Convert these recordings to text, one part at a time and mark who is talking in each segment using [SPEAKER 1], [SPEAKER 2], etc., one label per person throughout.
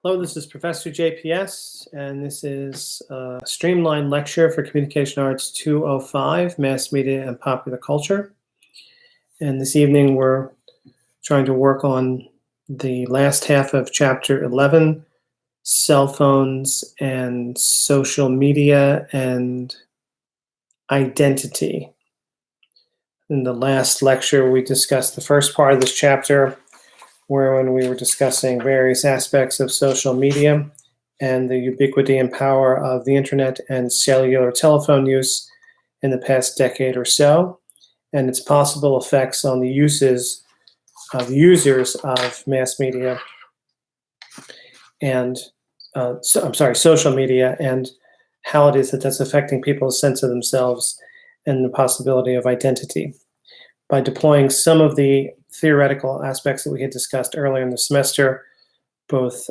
[SPEAKER 1] Hello, this is Professor JPS, and this is a streamlined lecture for Communication Arts 205, Mass Media and Popular Culture. And this evening we're trying to work on the last half of Chapter 11, Cell Phones and Social Media and Identity. In the last lecture, we discussed the first part of this chapter, wherein we were discussing various aspects of social media and the ubiquity and power of the internet and cellular telephone use in the past decade or so, and its possible effects on the uses of users of mass media and social media, and how it is that that's affecting people's sense of themselves and the possibility of identity. By deploying some of the theoretical aspects that we had discussed earlier in the semester, both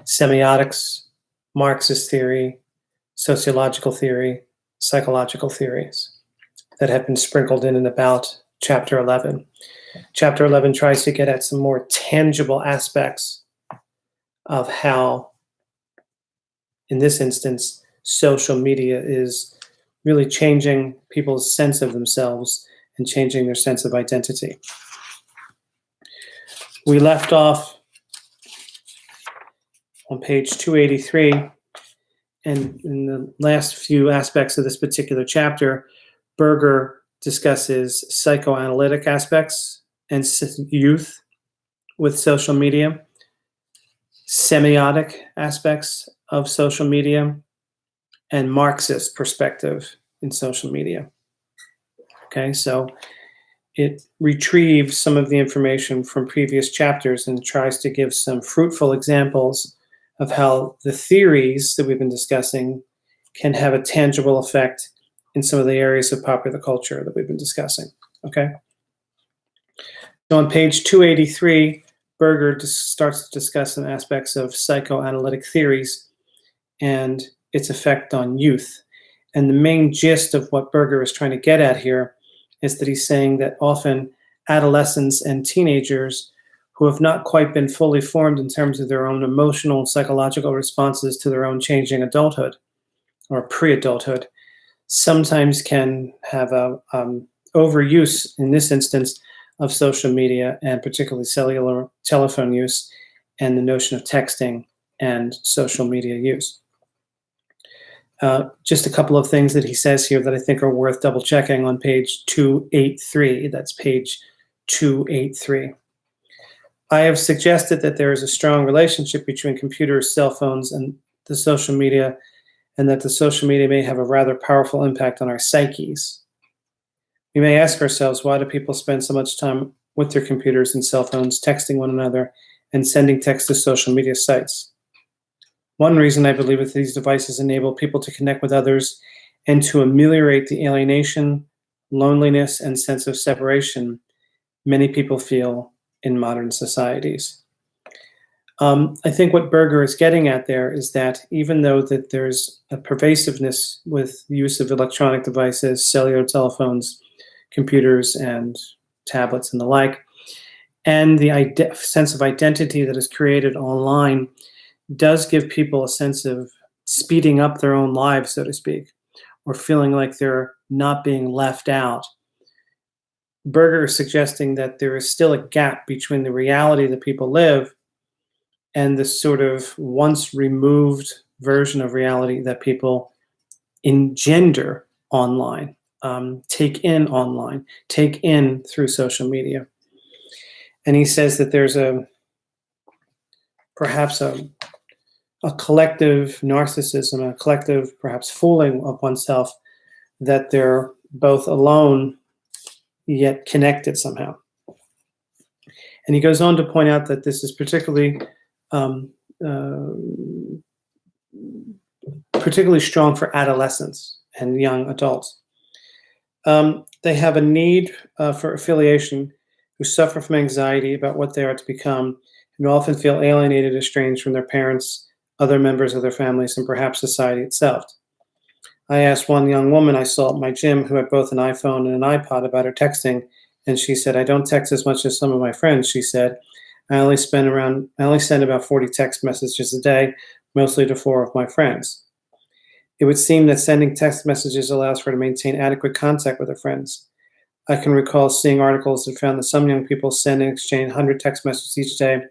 [SPEAKER 1] semiotics, Marxist theory, sociological theory, psychological theories that have been sprinkled in and about Chapter 11. Chapter 11 tries to get at some more tangible aspects of how, in this instance, social media is really changing people's sense of themselves and changing their sense of identity. We left off on page 283, and in the last few aspects of this particular chapter, Berger discusses psychoanalytic aspects and youth with social media, semiotic aspects of social media, and Marxist perspective in social media. Okay, so it retrieves some of the information from previous chapters and tries to give some fruitful examples of how the theories that we've been discussing can have a tangible effect in some of the areas of popular culture that we've been discussing. Okay, so on page 283, Berger starts to discuss some aspects of psychoanalytic theories and its effect on youth. And the main gist of what Berger is trying to get at here is that he's saying that often adolescents and teenagers who have not quite been fully formed in terms of their own emotional and psychological responses to their own changing adulthood or pre-adulthood sometimes can have a overuse, in this instance, of social media and particularly cellular telephone use and the notion of texting and social media use. Just a couple of things that he says here that I think are worth double checking on page 283. That's page 283. I have suggested that there is a strong relationship between computers, cell phones, and the social media, and that the social media may have a rather powerful impact on our psyches. We may ask ourselves, why do people spend so much time with their computers and cell phones, texting one another, and sending texts to social media sites? One reason I believe is these devices enable people to connect with others and to ameliorate the alienation, loneliness, and sense of separation many people feel in modern societies. I think what Berger is getting at there is that even though that there's a pervasiveness with the use of electronic devices, cellular telephones, computers, and tablets and the like, and the sense of identity that is created online does give people a sense of speeding up their own lives, so to speak, or feeling like they're not being left out. Berger is suggesting that there is still a gap between the reality that people live and the sort of once removed version of reality that people engender online, take in online, take in through social media. And he says that there's perhaps a collective narcissism, a collective perhaps fooling of oneself that they're both alone yet connected somehow. And he goes on to point out that this is particularly strong for adolescents and young adults. They have a need for affiliation, who suffer from anxiety about what they are to become, and often feel alienated, estranged from their parents, other members of their families, and perhaps society itself. I asked one young woman I saw at my gym who had both an iPhone and an iPod about her texting, and she said, "I don't text as much as some of my friends," she said. I only send about 40 text messages a day, mostly to 4 of my friends. It would seem that sending text messages allows her to maintain adequate contact with her friends. I can recall seeing articles that found that some young people send and exchange 100 text messages each day,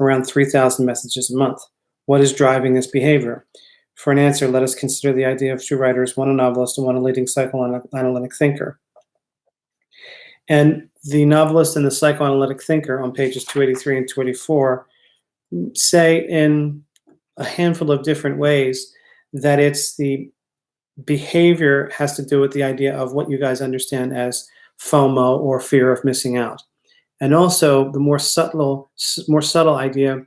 [SPEAKER 1] around 3,000 messages a month. What is driving this behavior? For an answer, let us consider the idea of two writers, one a novelist and one a leading psychoanalytic thinker. And the novelist and the psychoanalytic thinker on pages 283 and 284 say in a handful of different ways that it's the behavior has to do with the idea of what you guys understand as FOMO, or fear of missing out. And also the more subtle idea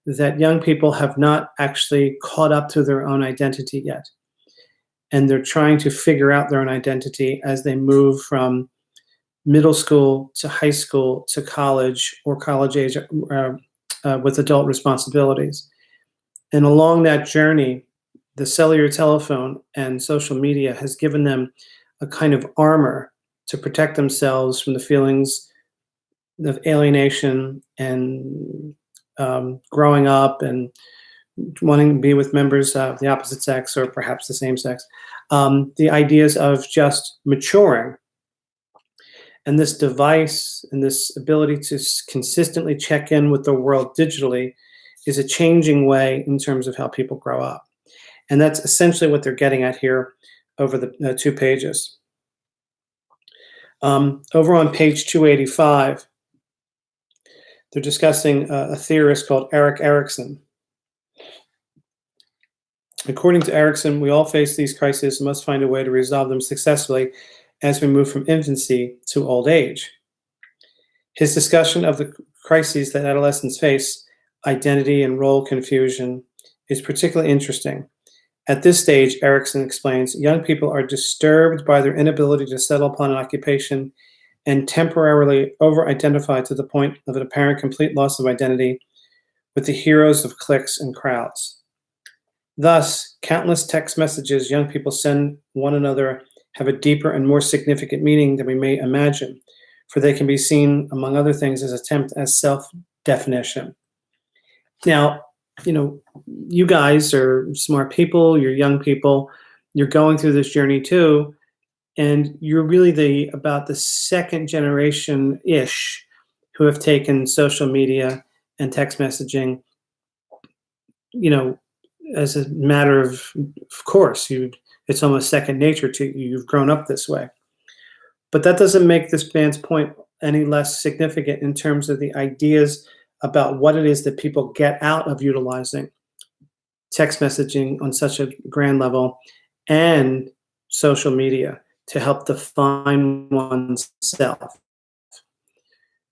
[SPEAKER 1] that young people have not actually caught up to their own identity yet. And they're trying to figure out their own identity as they move from middle school to high school to college, or college age with adult responsibilities. And along that journey, the cellular telephone and social media has given them a kind of armor to protect themselves from the feelings of alienation and growing up and wanting to be with members of the opposite sex or perhaps the same sex. The ideas of just maturing. And this device and this ability to consistently check in with the world digitally is a changing way in terms of how people grow up. And that's essentially what they're getting at here over the 2 pages. Over on page 285, they're discussing a theorist called Erik Erikson. According to Erikson, we all face these crises and must find a way to resolve them successfully as we move from infancy to old age. His discussion of the crises that adolescents face, identity and role confusion, is particularly interesting. At this stage, Erikson explains, young people are disturbed by their inability to settle upon an occupation and temporarily over-identify to the point of an apparent complete loss of identity with the heroes of cliques and crowds. Thus, countless text messages young people send one another have a deeper and more significant meaning than we may imagine, for they can be seen, among other things, as attempt at self-definition. Now, you guys are smart people, you're young people, you're going through this journey too, and you're really about the second generation-ish who have taken social media and text messaging, as a matter of course, it's almost second nature to you. You've grown up this way. But that doesn't make this man's point any less significant in terms of the ideas about what it is that people get out of utilizing text messaging on such a grand level and social media to help define oneself.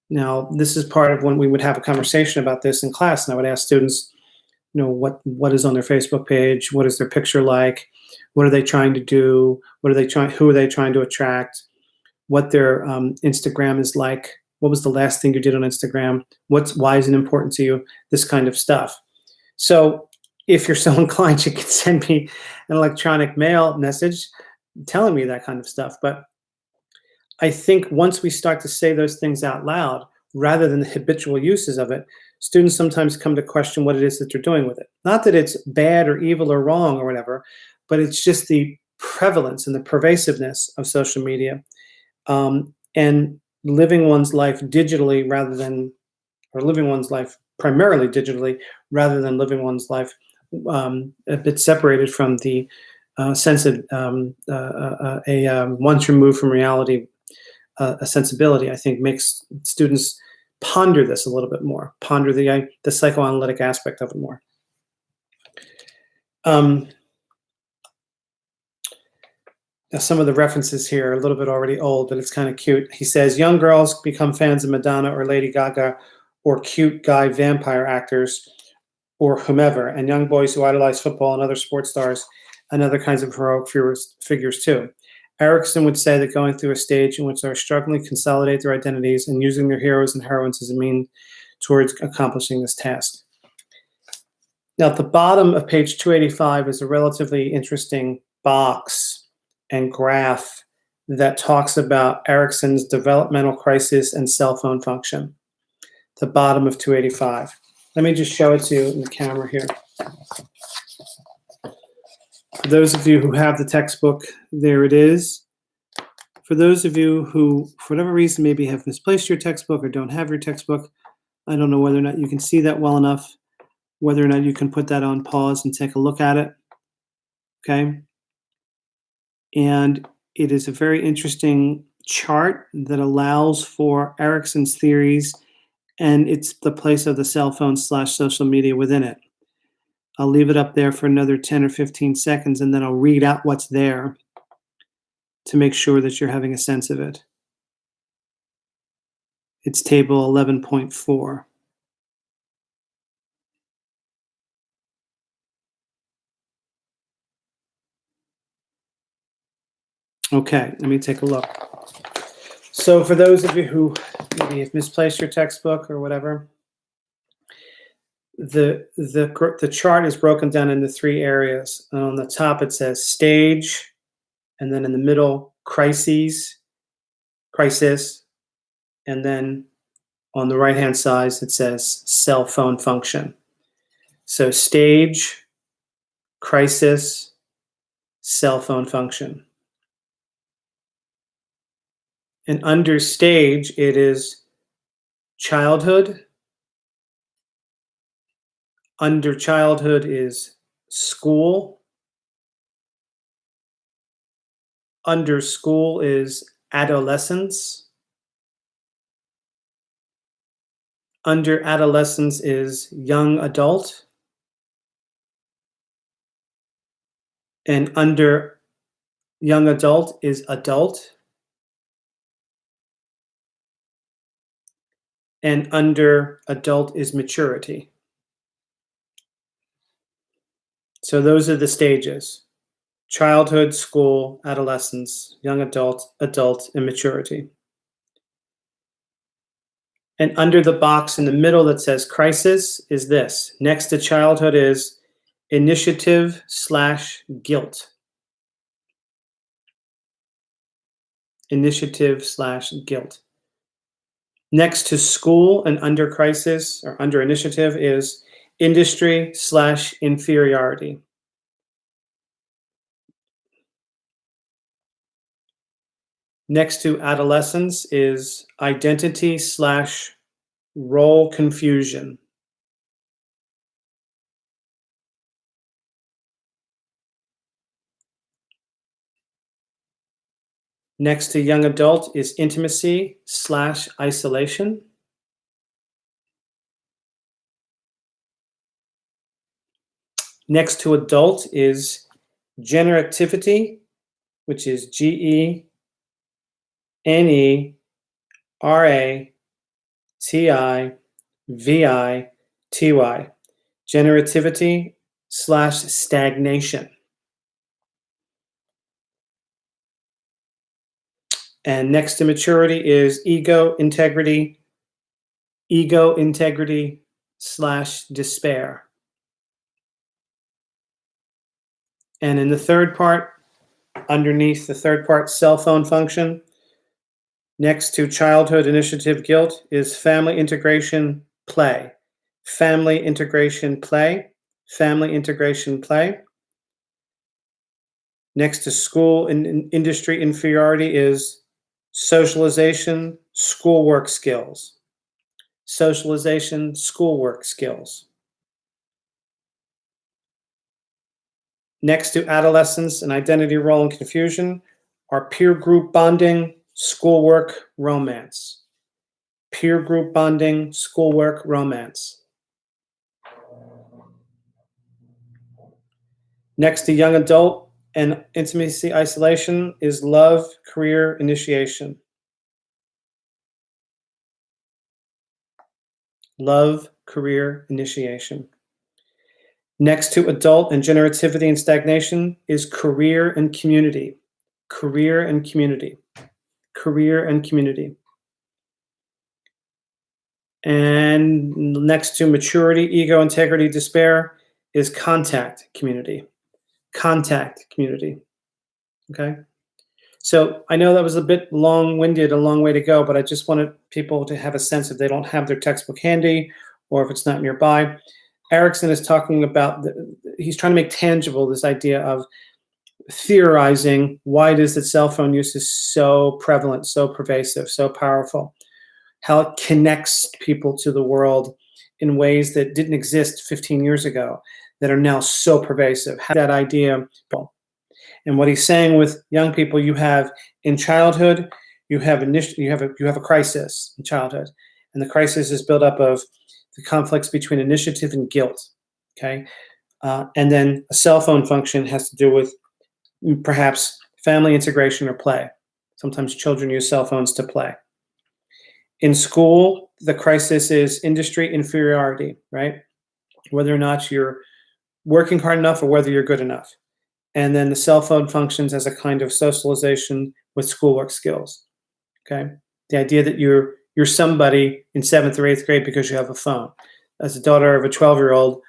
[SPEAKER 1] Now, this is part of when we would have a conversation about this in class, and I would ask students, what is on their Facebook page? What is their picture like? What are they trying to do? Who are they trying to attract? What their Instagram is like? What was the last thing you did on Instagram? Why is it important to you? This kind of stuff. So if you're so inclined, you can send me an electronic mail message telling me that kind of stuff. But I think once we start to say those things out loud, rather than the habitual uses of it, students sometimes come to question what it is that they're doing with it. Not that it's bad or evil or wrong or whatever, but it's just the prevalence and the pervasiveness of social media, and living one's life digitally living one's life primarily digitally rather than living one's life a bit separated from the sense of once removed from reality, a sensibility, I think, makes students ponder this a little bit more, ponder the psychoanalytic aspect of it more. Now, some of the references here are a little bit already old, but it's kind of cute. He says, young girls become fans of Madonna or Lady Gaga or cute guy vampire actors or whomever, and young boys who idolize football and other sports stars and other kinds of heroic figures too. Erikson would say that going through a stage in which they're struggling to consolidate their identities and using their heroes and heroines as a means towards accomplishing this task. Now, at the bottom of page 285 is a relatively interesting box and graph that talks about Erikson's developmental crisis and cell phone function. the bottom of 285. Let me just show it to you in the camera here. For those of you who have the textbook, there it is. For those of you who, for whatever reason, maybe have misplaced your textbook or don't have your textbook, I don't know whether or not you can see that well enough, whether or not you can put that on pause and take a look at it. Okay? And it is a very interesting chart that allows for Erickson's theories, and it's the place of the cell phone / social media within it. I'll leave it up there for another 10 or 15 seconds, and then I'll read out what's there to make sure that you're having a sense of it. It's table 11.4. Okay, let me take a look. So for those of you who maybe have misplaced your textbook or whatever, the chart is broken down into 3 areas. On the top it says stage, and then in the middle crisis, and then on the right-hand side it says cell phone function. So stage, crisis, cell phone function. And under stage, it is childhood. Under childhood is school. Under school is adolescence. Under adolescence is young adult. And under young adult is adult. And under adult is maturity. So those are the stages: childhood, school, adolescence, young adult, adult, and maturity. And under the box in the middle that says crisis is this. Next to childhood is initiative / guilt. Initiative / guilt. Next to school and under crisis or under initiative is industry / inferiority. Next to adolescence is identity / role confusion. Next to young adult is intimacy / isolation. Next to adult is generativity, which is GENERATIVITY, generativity / stagnation. And next to maturity is ego integrity / despair. And in the third part, underneath the third part, cell phone function, next to childhood, initiative, guilt is family integration, play. Family integration, play. Family integration, play. Next to school and industry inferiority is socialization, schoolwork skills. Socialization, schoolwork skills. Next to adolescence and identity, role, and confusion are peer group bonding, schoolwork, romance. Peer group bonding, schoolwork, romance. Next to young adult and intimacy isolation is love, career, initiation. Love, career, initiation. Next to adult and generativity and stagnation is career and community. Career and community. Career and community. And next to maturity, ego, integrity, despair is contact community. Contact community. Okay? So I know that was a bit long-winded, a long way to go, but I just wanted people to have a sense if they don't have their textbook handy or if it's not nearby. Erickson is talking about, he's trying to make tangible this idea of theorizing why it is that cell phone use is so prevalent, so pervasive, so powerful, how it connects people to the world in ways that didn't exist 15 years ago, that are now so pervasive. How that idea, and what he's saying with young people, you have in childhood, you have a crisis in childhood, and the crisis is built up of the conflicts between initiative and guilt. Okay, and then a cell phone function has to do with perhaps family integration or play. Sometimes children use cell phones to play. In school, the crisis is industry inferiority, right? Whether or not you're working hard enough or whether you're good enough. And then the cell phone functions as a kind of socialization with schoolwork skills. Okay, the idea that you're somebody in 7th or 8th grade because you have a phone. As a daughter of a 12-year-old,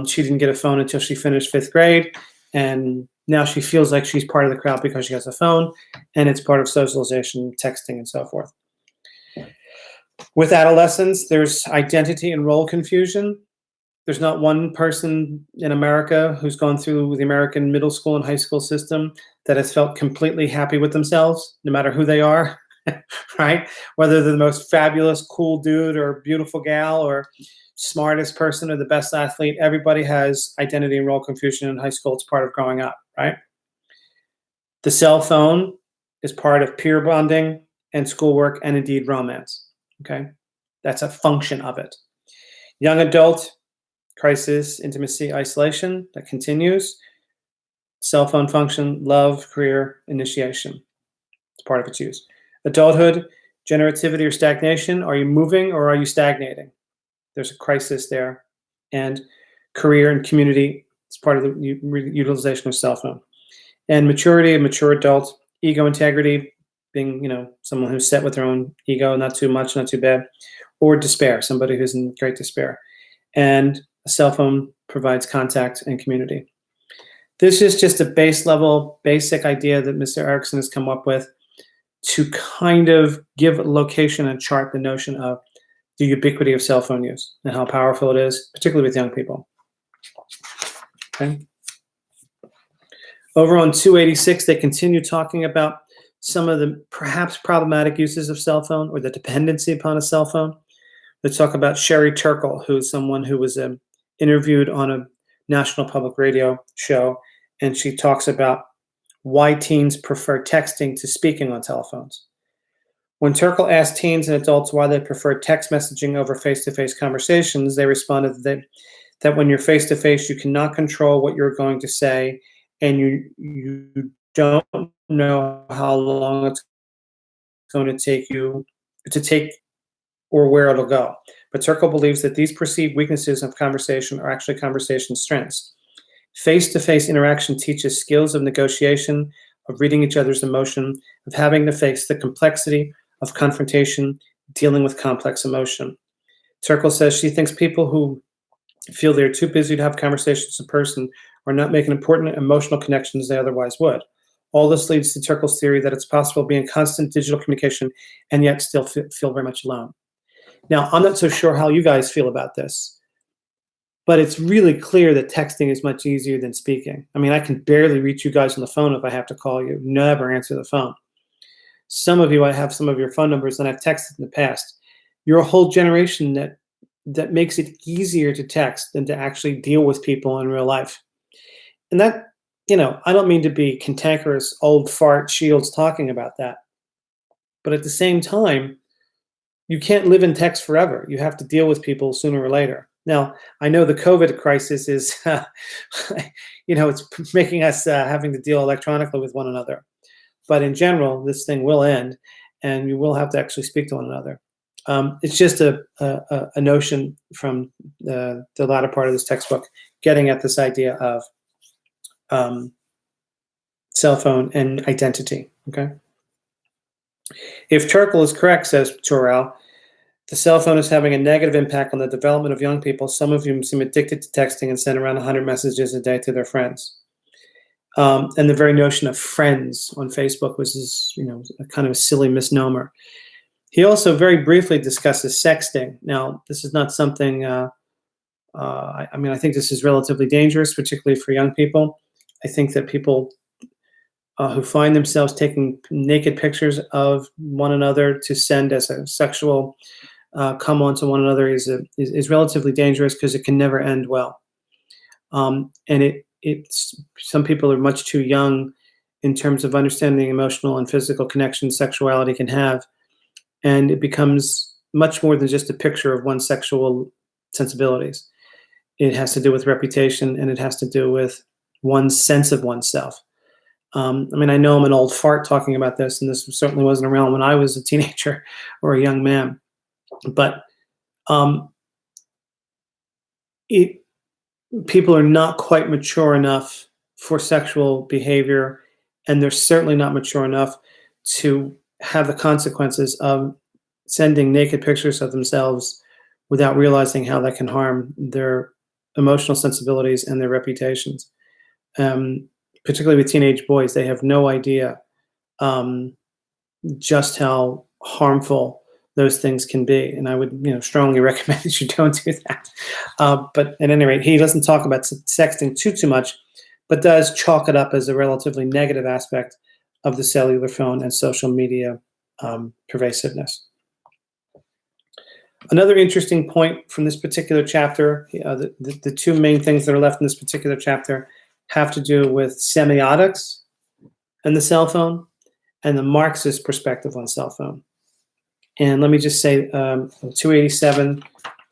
[SPEAKER 1] she didn't get a phone until she finished 5th grade, and now she feels like she's part of the crowd because she has a phone, and it's part of socialization, texting, and so forth. With adolescents, there's identity and role confusion. There's not one person in America who's gone through the American middle school and high school system that has felt completely happy with themselves, no matter who they are, right? Whether they're the most fabulous, cool dude or beautiful gal or smartest person or the best athlete, everybody has identity and role confusion in high school. It's part of growing up, right? The cell phone is part of peer bonding and schoolwork and indeed romance, okay? That's a function of it. Young adult, crisis, intimacy, isolation, that continues. Cell phone function, love, career, initiation. It's part of its use. Adulthood, generativity or stagnation. Are you moving or are you stagnating? There's a crisis there. And career and community is part of the utilization of cell phone. And maturity, a mature adult. Ego integrity, being someone who's set with their own ego, not too much, not too bad. Or despair, somebody who's in great despair. And a cell phone provides contact and community. This is just a base level, basic idea that Mr. Erickson has come up with to kind of give a location and chart the notion of the ubiquity of cell phone use and how powerful it is, particularly with young people. Okay. Over on 286, they continue talking about some of the perhaps problematic uses of cell phone or the dependency upon a cell phone. They talk about Sherry Turkle, who's someone who was interviewed on a national public radio show, and she talks about why teens prefer texting to speaking on telephones. When Turkle asked teens and adults why they prefer text messaging over face-to-face conversations, they responded that when you're face-to-face, you cannot control what you're going to say, and you don't know how long it's going to take you to take or where it'll go. But Turkle believes that these perceived weaknesses of conversation are actually conversation strengths. Face-to-face interaction teaches skills of negotiation, of reading each other's emotion, of having to face the complexity of confrontation, dealing with complex emotion. Turkle says she thinks people who feel they're too busy to have conversations in person are not making important emotional connections they otherwise would. All this leads to Turkle's theory that it's possible to be in constant digital communication and yet still feel very much alone. Now, I'm not so sure how you guys feel about this, but it's really clear that texting is much easier than speaking. I mean, I can barely reach you guys on the phone if I have to call you. Never answer the phone. Some of you, I have some of your phone numbers and I've texted in the past. You're a whole generation that makes it easier to text than to actually deal with people in real life. And that, I don't mean to be cantankerous old fart shields talking about that. But at the same time, you can't live in text forever. You have to deal with people sooner or later. Now, I know the COVID crisis is, it's making us having to deal electronically with one another. But in general, this thing will end, and you will have to actually speak to one another. It's just a notion from the latter part of this textbook, getting at this idea of cell phone and identity. Okay. If Turkle is correct, says Torel, the cell phone is having a negative impact on the development of young people, some of whom seem addicted to texting and send around 100 messages a day to their friends. And the very notion of friends on Facebook was, a kind of a silly misnomer. He also very briefly discusses sexting. Now, this is not something. I think this is relatively dangerous, particularly for young people. I think that people who find themselves taking naked pictures of one another to send as a sexual come onto one another is relatively dangerous because it can never end well. And it's some people are much too young in terms of understanding emotional and physical connection sexuality can have, and it becomes much more than just a picture of one's sexual sensibilities. It has to do with reputation, and it has to do with one's sense of oneself. I know I'm an old fart talking about this, and this certainly wasn't around when I was a teenager or a young man. But people are not quite mature enough for sexual behavior, and they're certainly not mature enough to have the consequences of sending naked pictures of themselves without realizing how that can harm their emotional sensibilities and their reputations. Particularly with teenage boys, they have no idea just how harmful those things can be. And I would, strongly recommend that you don't do that. But at any rate, he doesn't talk about sexting too much, but does chalk it up as a relatively negative aspect of the cellular phone and social media pervasiveness. Another interesting point from this particular chapter, the two main things that are left in this particular chapter have to do with semiotics and the cell phone and the Marxist perspective on cell phone. And let me just say, 287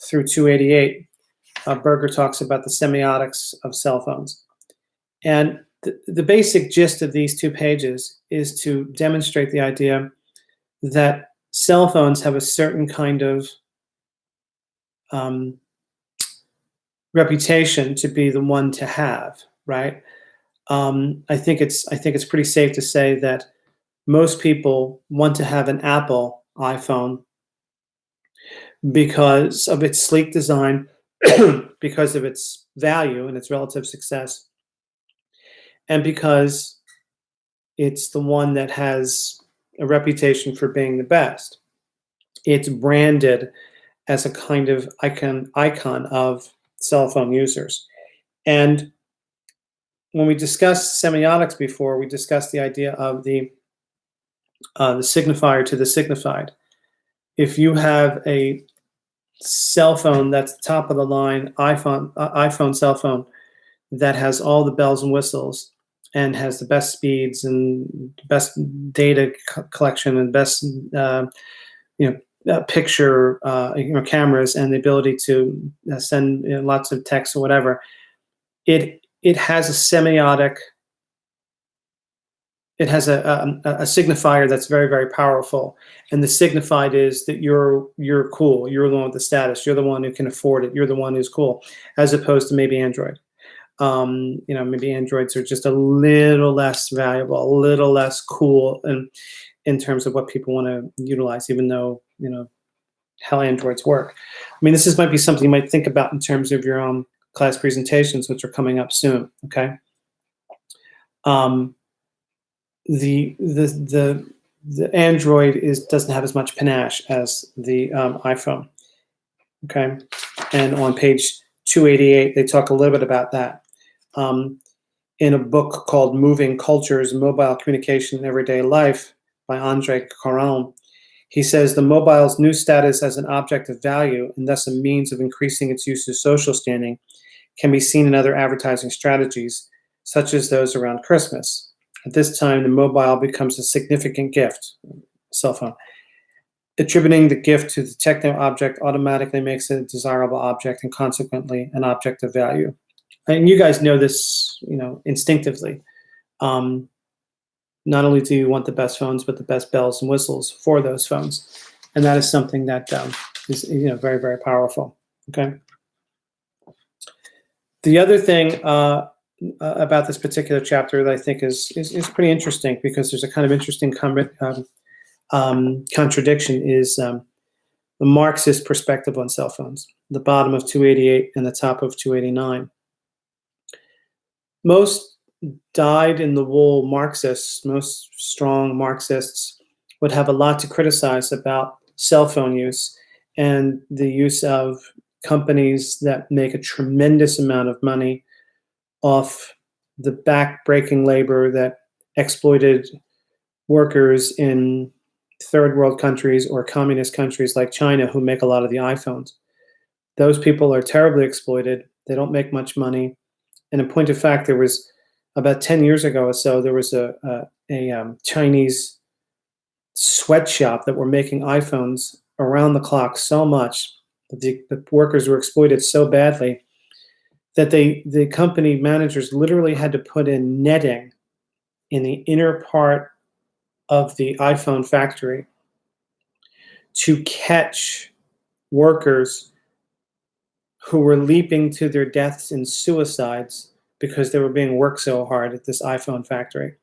[SPEAKER 1] through 288, Berger talks about the semiotics of cell phones. And the basic gist of these 2 pages is to demonstrate the idea that cell phones have a certain kind of reputation to be the one to have, right? I think it's pretty safe to say that most people want to have an Apple iPhone because of its sleek design, because of its value and its relative success, and because it's the one that has a reputation for being the best. It's branded as a kind of icon of cell phone users. And when we discussed semiotics before, we discussed the idea of the signifier to the signified. If you have a cell phone that's top of the line iPhone cell phone that has all the bells and whistles and has the best speeds and best data collection and best picture cameras and the ability to send lots of text or whatever, it has a semiotic. It has a signifier that's very, very powerful, and the signified is that you're cool. You're the one with the status. You're the one who can afford it. You're the one who's cool, as opposed to maybe Android. Maybe Androids are just a little less valuable, a little less cool, in terms of what people want to utilize, even though how Androids work. This might be something you might think about in terms of your own class presentations, which are coming up soon. Okay. The Android doesn't have as much panache as the iPhone. Okay, and on page 288, they talk a little bit about that. In a book called Moving Cultures, Mobile Communication in Everyday Life by Andre Caron, he says the mobile's new status as an object of value and thus a means of increasing its user's social standing can be seen in other advertising strategies, such as those around Christmas. At this time, the mobile becomes a significant gift, cell phone. Attributing the gift to the techno object automatically makes it a desirable object and consequently an object of value. And you guys know this, instinctively. Not only do you want the best phones, but the best bells and whistles for those phones. And that is something that is very, very powerful. Okay. The other thing about this particular chapter that I think is pretty interesting, because there's a kind of interesting contradiction, is the Marxist perspective on cell phones, the bottom of 288 and the top of 289. Most dyed-in-the-wool Marxists, most strong Marxists, would have a lot to criticize about cell phone use and the use of companies that make a tremendous amount of money off the back-breaking labor that exploited workers in third world countries or communist countries like China who make a lot of the iPhones. Those people are terribly exploited. They don't make much money. And in point of fact, there was about 10 years ago or so, there was a Chinese sweatshop that were making iPhones around the clock so much that the workers were exploited so badly that the company managers literally had to put in netting in the inner part of the iPhone factory to catch workers who were leaping to their deaths in suicides because they were being worked so hard at this iPhone factory.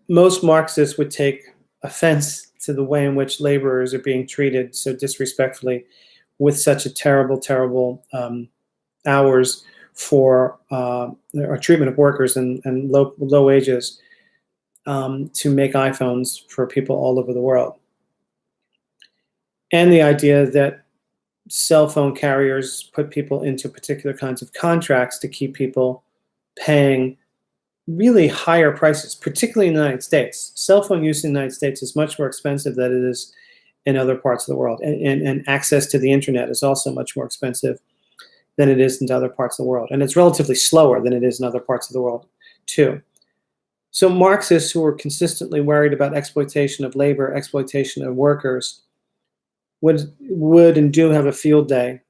[SPEAKER 1] Most Marxists would take offense to the way in which laborers are being treated so disrespectfully with such a terrible, terrible hours for or treatment of workers and low wages to make iPhones for people all over the world. And the idea that cell phone carriers put people into particular kinds of contracts to keep people paying really higher prices, particularly in the United States. Cell phone use in the United States is much more expensive than it is in other parts of the world. And access to the internet is also much more expensive than it is in other parts of the world. And it's relatively slower than it is in other parts of the world, too. So Marxists who are consistently worried about exploitation of labor, exploitation of workers, would and do have a field day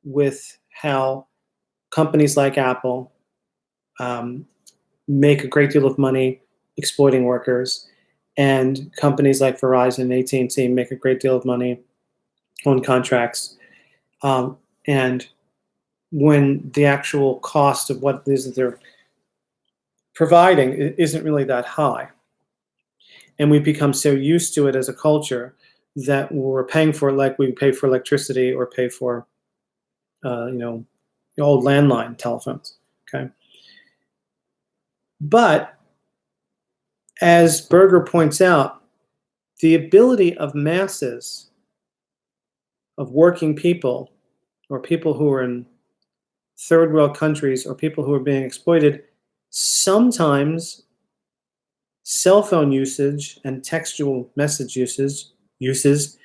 [SPEAKER 1] with how companies like Apple make a great deal of money exploiting workers, and companies like Verizon and AT&T make a great deal of money on contracts. And when the actual cost of what it is that they're providing isn't really that high. And we've become so used to it as a culture that we're paying for it like we pay for electricity or pay for, old landline telephones, okay? But as Berger points out, the ability of masses of working people or people who are in third world countries or people who are being exploited, sometimes cell phone usage and textual message uses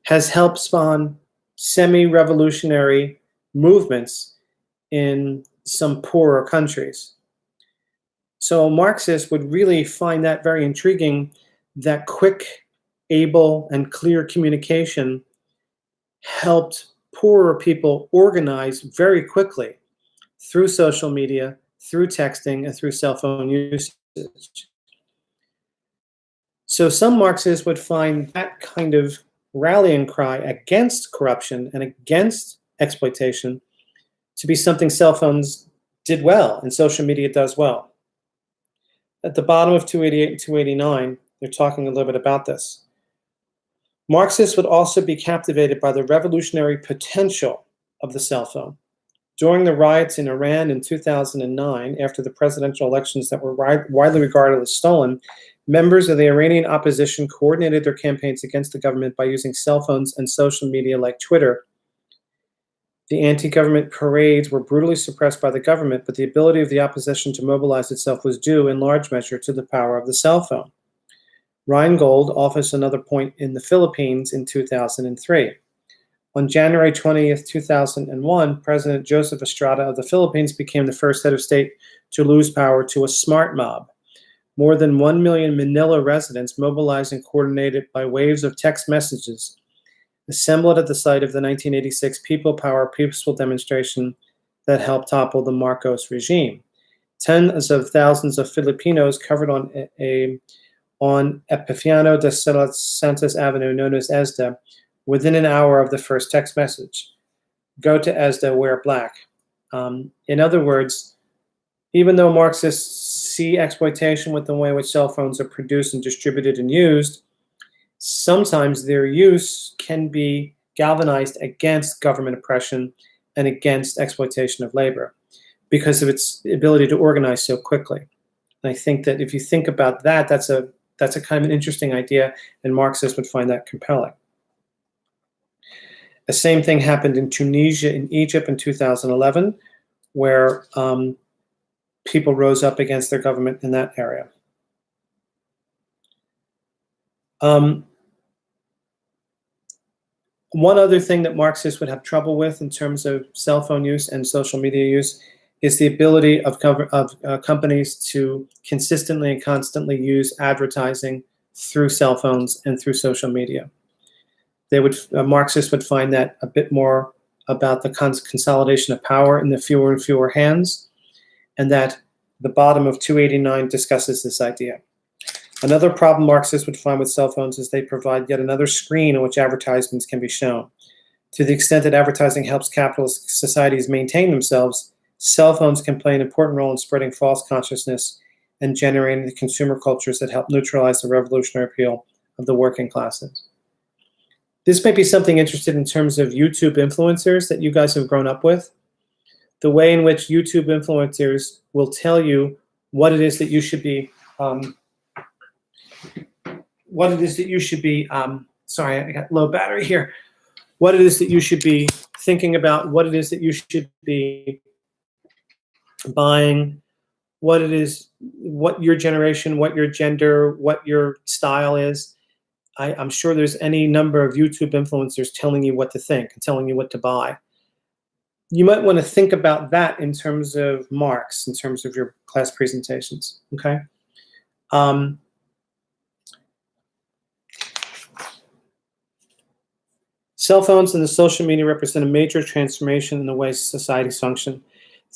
[SPEAKER 1] has helped spawn semi-revolutionary movements in some poorer countries. So Marxists would really find that very intriguing, that quick, able, and clear communication helped poorer people organize very quickly through social media, through texting, and through cell phone usage. So some Marxists would find that kind of rallying cry against corruption and against exploitation to be something cell phones did well and social media does well. At the bottom of 288 and 289, they're talking a little bit about this. Marxists would also be captivated by the revolutionary potential of the cell phone. During the riots in Iran in 2009, after the presidential elections that were widely regarded as stolen, members of the Iranian opposition coordinated their campaigns against the government by using cell phones and social media like Twitter. The anti-government parades were brutally suppressed by the government, but the ability of the opposition to mobilize itself was due in large measure to the power of the cell phone. Rheingold offers another point in the Philippines in 2003. On January 20th, 2001, President Joseph Estrada of the Philippines became the first head of state to lose power to a smart mob. More than 1 million Manila residents mobilized and coordinated by waves of text messages assembled at the site of the 1986 People Power peaceful demonstration that helped topple the Marcos regime. Tens of thousands of Filipinos covered on Epifanio de Santos Avenue, known as ESDA, within an hour of the first text message. Go to ESDA, wear black. In other words, even though Marxists see exploitation with the way in which cell phones are produced and distributed and used, sometimes their use can be galvanized against government oppression and against exploitation of labor. because of its ability to organize so quickly. And I think that if you think about that, that's a kind of an interesting idea, and Marxists would find that compelling. The same thing happened in Tunisia and Egypt in 2011, where people rose up against their government in that area. One other thing that Marxists would have trouble with in terms of cell phone use and social media use is the ability of companies to consistently and constantly use advertising through cell phones and through social media. Marxists would find that a bit more about the consolidation of power in the fewer and fewer hands, and that the bottom of 289 discusses this idea. Another problem Marxists would find with cell phones is they provide yet another screen on which advertisements can be shown. To the extent that advertising helps capitalist societies maintain themselves, cell phones can play an important role in spreading false consciousness and generating the consumer cultures that help neutralize the revolutionary appeal of the working classes. This may be something interesting in terms of YouTube influencers that you guys have grown up with. The way in which YouTube influencers will tell you what it is that you should be sorry, I got low battery here. What it is that you should be thinking about, what it is that you should be buying, what your generation, what your gender, what your style is. I'm sure there's any number of YouTube influencers telling you what to think and telling you what to buy. You might want to think about that in terms of Marx, in terms of your class presentations, okay? Cell phones and the social media represent a major transformation in the way societies function.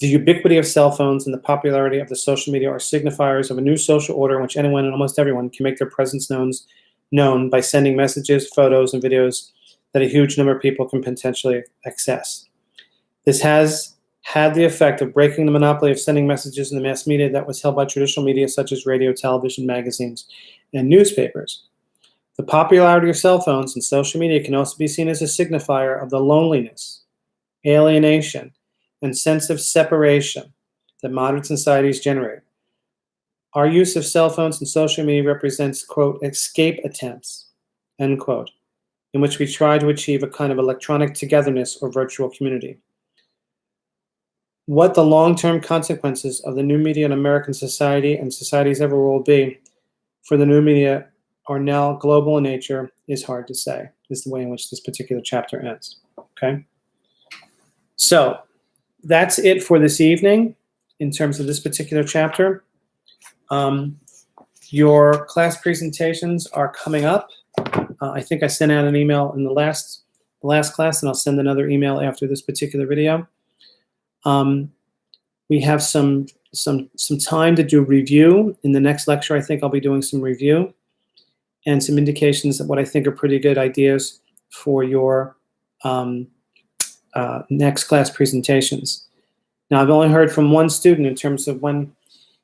[SPEAKER 1] The ubiquity of cell phones and the popularity of the social media are signifiers of a new social order in which anyone and almost everyone can make their presence known by sending messages, photos, and videos that a huge number of people can potentially access. This has had the effect of breaking the monopoly of sending messages in the mass media that was held by traditional media such as radio, television, magazines, and newspapers. The popularity of cell phones and social media can also be seen as a signifier of the loneliness, alienation, and sense of separation that modern societies generate. Our use of cell phones and social media represents, quote, escape attempts, end quote, in which we try to achieve a kind of electronic togetherness or virtual community. What the long-term consequences of the new media in American society and societies ever will be for the new media are now global in nature is hard to say, is the way in which this particular chapter ends, okay? So that's it for this evening in terms of this particular chapter. Your class presentations are coming up. I think I sent out an email in the last class, and I'll send another email after this particular video. We have some time to do review. In the next lecture, I think I'll be doing some review and some indications of what I think are pretty good ideas for your next class presentations. Now, I've only heard from one student in terms of when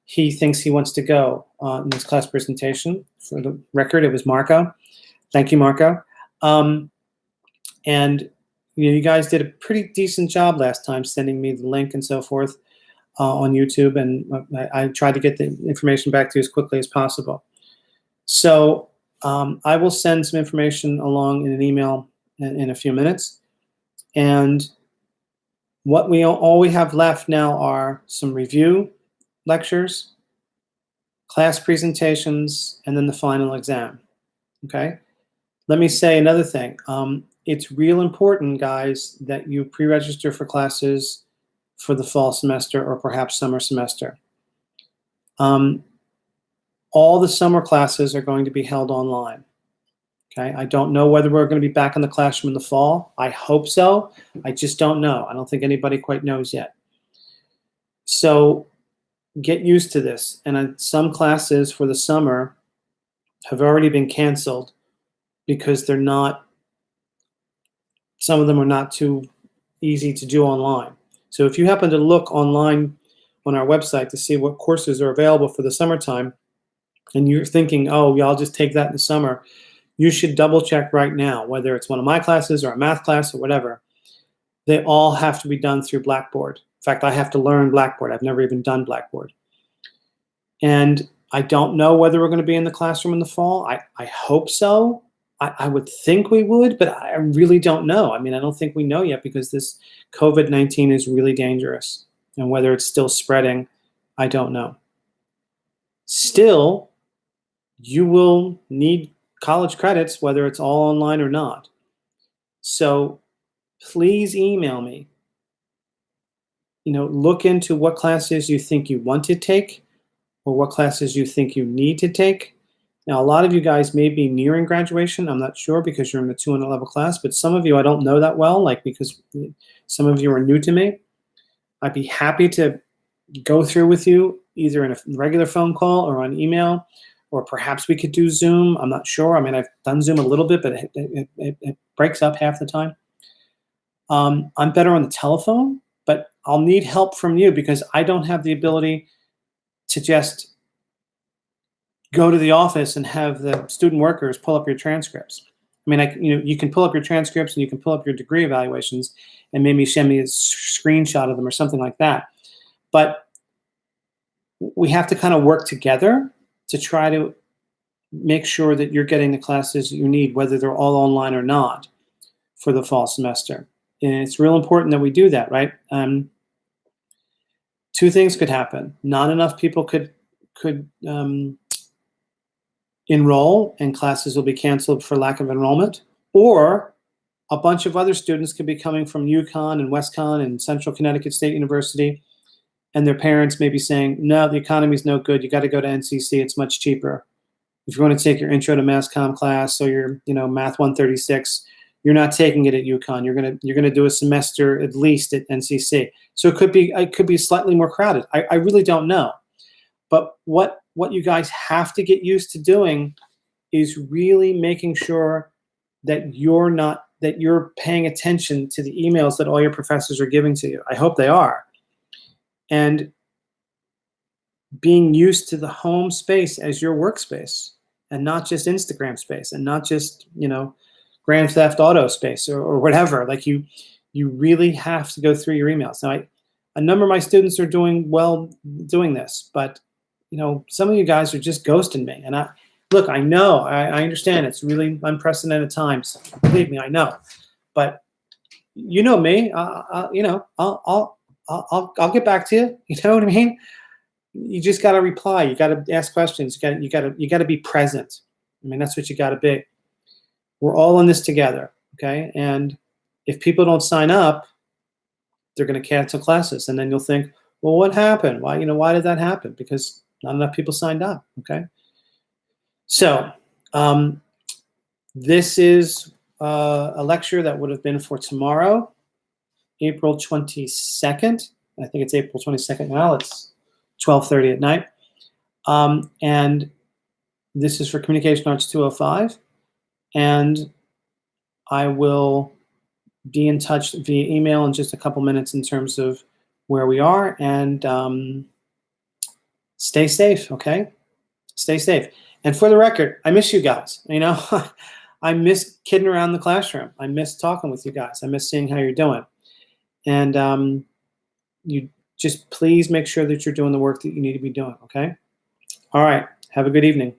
[SPEAKER 1] he thinks he wants to go in this class presentation. For the record, it was Marco. Thank you, Marco. And you guys did a pretty decent job last time sending me the link and so forth on YouTube, and I tried to get the information back to you as quickly as possible. So I will send some information along in an email in a few minutes. And all we have left now are some review lectures, class presentations, and then the final exam, okay? Let me say another thing. It's real important, guys, that you pre-register for classes for the fall semester or perhaps summer semester. All the summer classes are going to be held online, okay? I don't know whether we're going to be back in the classroom in the fall. I hope so. I just don't know. I don't think anybody quite knows yet. So get used to this. And some classes for the summer have already been canceled because some of them are not too easy to do online. So if you happen to look online on our website to see what courses are available for the summertime, and you're thinking, oh, yeah, I'll just take that in the summer, you should double check right now, whether it's one of my classes or a math class or whatever. They all have to be done through Blackboard. fact, I have to learn Blackboard. I've never even done Blackboard. And I don't know whether we're going to be in the classroom in the fall. I hope so. I would think we would, but I really don't know. I mean, I don't think we know yet because this COVID-19 is really dangerous. And whether it's still spreading, I don't know. Still, you will need college credits, whether it's all online or not. So please email me. Look into what classes you think you want to take or what classes you think you need to take. Now, a lot of you guys may be nearing graduation. I'm not sure because you're in the 200 level class, but some of you I don't know that well, because some of you are new to me. I'd be happy to go through with you either in a regular phone call or on email, or perhaps we could do Zoom. I'm not sure. I mean, I've done Zoom a little bit, but it breaks up half the time. I'm better on the telephone, but I'll need help from you because I don't have the ability to just go to the office and have the student workers pull up your transcripts. I mean, you can pull up your transcripts and you can pull up your degree evaluations and maybe send me a screenshot of them or something like that. But we have to kind of work together to try to make sure that you're getting the classes you need, whether they're all online or not, for the fall semester. And it's real important that we do that, right? Two things could happen. Not enough people could enroll and classes will be canceled for lack of enrollment, or a bunch of other students could be coming from UConn and WestConn and Central Connecticut State University, and their parents may be saying, no, the economy's no good, you got to go to NCC, it's much cheaper. If you want to take your intro to mass comm class or your math 136, you're not taking it at UConn. You're gonna do a semester at least at NCC. So it could be slightly more crowded. I really don't know. But what you guys have to get used to doing is really making sure that you're paying attention to the emails that all your professors are giving to you. I hope they are. And being used to the home space as your workspace and not just Instagram space and not just, Grand Theft Auto space or whatever. Like you really have to go through your emails. Now, a number of my students are doing well doing this, but some of you guys are just ghosting me. And I know, I understand it's really unprecedented times. Believe me, I know. But you know me, I'll get back to you. You know what I mean? You just got to reply. You got to ask questions. You got to be present. I mean, that's what you got to be. We're all in this together, okay? And if people don't sign up, they're going to cancel classes, and then you'll think, well, what happened? Why did that happen? Because not enough people signed up, okay? So this is a lecture that would have been for tomorrow, April 22nd. I think it's April 22nd now. It's 12:30 at night. And this is for Communication Arts 205. And I will be in touch via email in just a couple minutes in terms of where we are. And stay safe, okay? Stay safe. And for the record, I miss you guys. I miss kidding around the classroom. I miss talking with you guys. I miss seeing how you're doing. And you just please make sure that you're doing the work that you need to be doing, okay? All right. Have a good evening.